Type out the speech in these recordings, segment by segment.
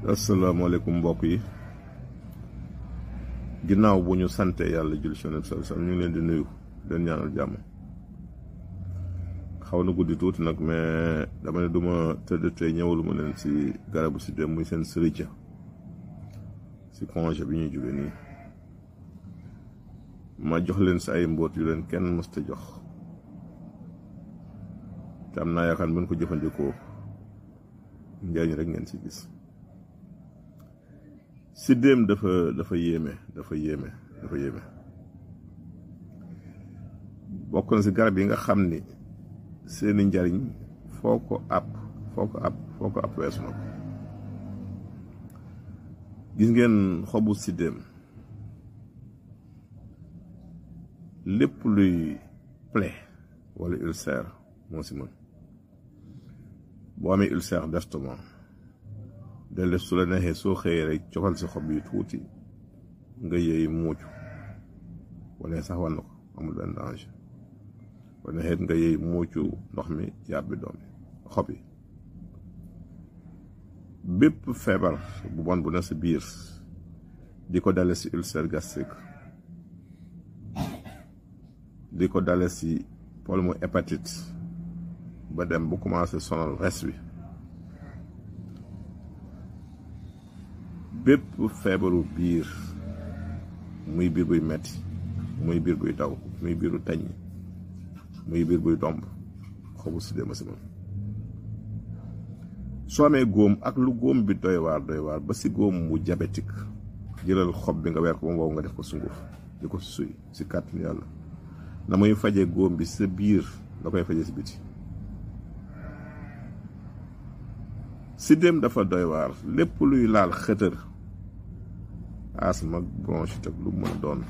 asalaamaaleykum mbokk yi ginnaaw bu ñu sante yàlla julli ci Yonent sallallahu alayhi wasallam ñu ngi leen di nuyu leen ñaanal jàmm. xaw na guddi tuuti nag mais dama ne duma tëdd tey ñëwalu ma leen ci garabu si dem muy seen sërica ci congé bi ñuy jóge nii ma jox leen si ay mbóot yu leen kenn mësta jox te am naa yaakaar mën ko jëfandikoo njëriñ rek ngeen ci gis. Siddéem dafa yéeme bokk na ci garab yi nga xam ni seeni njariñ foo ko àpp weesu na ko. gis ngeen xobu siddéem lépp luy plaie wala ulcère moo ci mën. boo amee ulcère d'estomac dellef su la neexee soo xëyee rek cofal si xob yi tuuti nga yëy muucu wala sax wan na ko amul benn danger wala neexee nga yëy muucu ndox mi yàbbi doom yi xob yi. bépp feebar bu bon bu ne sa biir di ko dale si ulcère gastrique di ko dale si pulmo-hépatite ba dem bu commencé sonal res wi. bépp feebaru biir muy biir buy metti muy biir buy daw muy biiru tañ muy biir buy domb xobu siddéem a si mën. soo amee góom ak lu góom bi doy waar ba si góom mu diabétique jëlal xob bi nga weer ko ba mu wow nga def ko sunguf di ko suy si kàttan yàlla na muy faje góom bi sa biir la koy faje si biti. siddéem dafa doy waar lépp luy laal xëtër asma bronchite ak lu mën a doon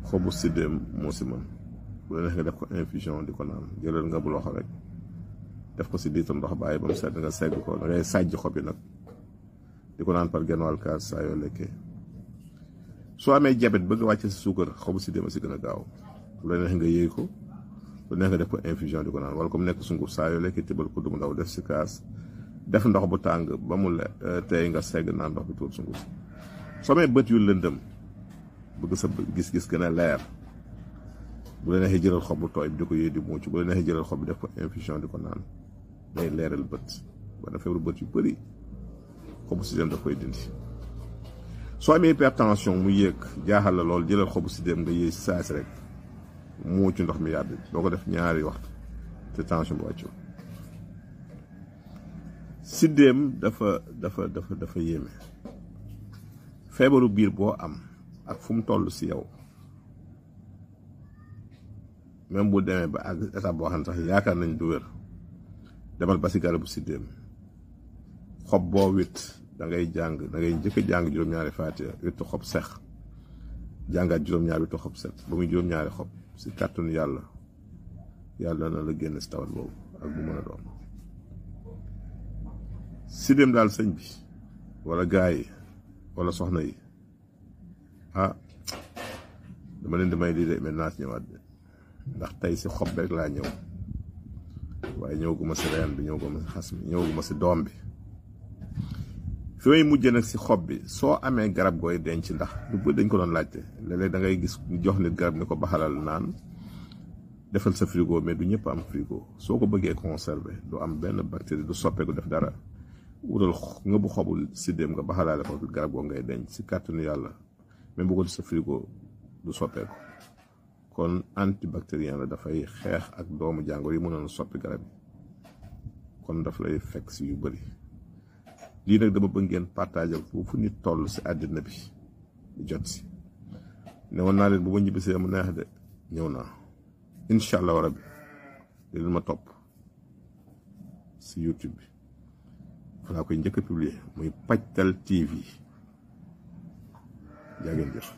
xobu siddéem moo si mën. bu la neex nga def ko infusion di ko naan jëlal nga bu loxo rek def ko si diitam ndox bàyyi ba mu sedd nga segg ko da ngay sàjj xob yi nag di ko naan par genn wàll kaas saa yoo lekkee. soo amee jabet bëgg wàcce si suukar xobu siddéem a si gën a gaaw. bu la neex nga yëy ko bu neex nga def ko infusion di ko naan wala comme nekk sunguf saa yoo lekkee tibal ko dumu ndaw def si kaas def ndox bu tàng ba mu tey nga segg naan ndox bi tuur sunguf. soo amee bët yu lëndëm bëgg sa gis-gis gën a leer bu la neexee jëlal xob bu tooy bi di ko yëy di muuc bu la neexee jëlal xob bi def ko infusion di ko naan day leeral bët wala feebaru bët yu bëri xobu siddéem daf koy dindi. soo amee hypertension mu yéeg jaaxal la lool jëlal xobu siddéem nga yëy saasi rek muuc ndox mi yàbbi doo ko def ñaari waxtu te tension bu wàccul. siddéem dafa yéeme. feebaru biir boo am ak fu mu toll si yow même bu demee ba ak étape boo xam ne sax yaakaar nañ du wér demal ba si garabu siddéem xob boo wit da ngay njëkk a jàng juróom-ñaari faatiha wittu xob sex jàngaat juróom-ñaari wittu xob set ba muy juróom-ñaari xob si kàttanu yàlla na la génn si tawat boobu ak bu mën a doon. siddéem daal sëñ bi wala gaa yi wala soxna yi dama leen di may lii de maintenant si ñëwaat de ndax tey si xob rek laa ñëw waaye ñëwaguma si reen bi ñëwaguma si xas mi ñëwaguma si doom bi. fi may mujjee nag si xob bi soo amee garab gooy denc ndax lu bëri dañ ko doon laajte léeg-léeg da ngay gis jox nit garab ni ko baxalal naan defal sa frigo mais du ñëpp am frigo soo ko bëggee conserver du am benn bactérie du soppeeku def dara. wutal nga bu xobul siddéem nga baxalaale ko garab goo ngay denc si kàttanu yàlla même bu ko sa frigo du soppeeku kon antibactérien la dafay xeex ak doomu jàngoro yi mënoon soppi garab yi kon daf lay fekk si yu bëri. lii nag dama bëgg ngeen partager foofu nit toll si àddina bi di jot si ne woon naa leen bu ma ñibbisee mu neex de ñëw naa incha allah rabbi di leen ma topp si YouTube bi. falaa koy njëkk a publier muy Pajtal TV jaa ngeen jëf.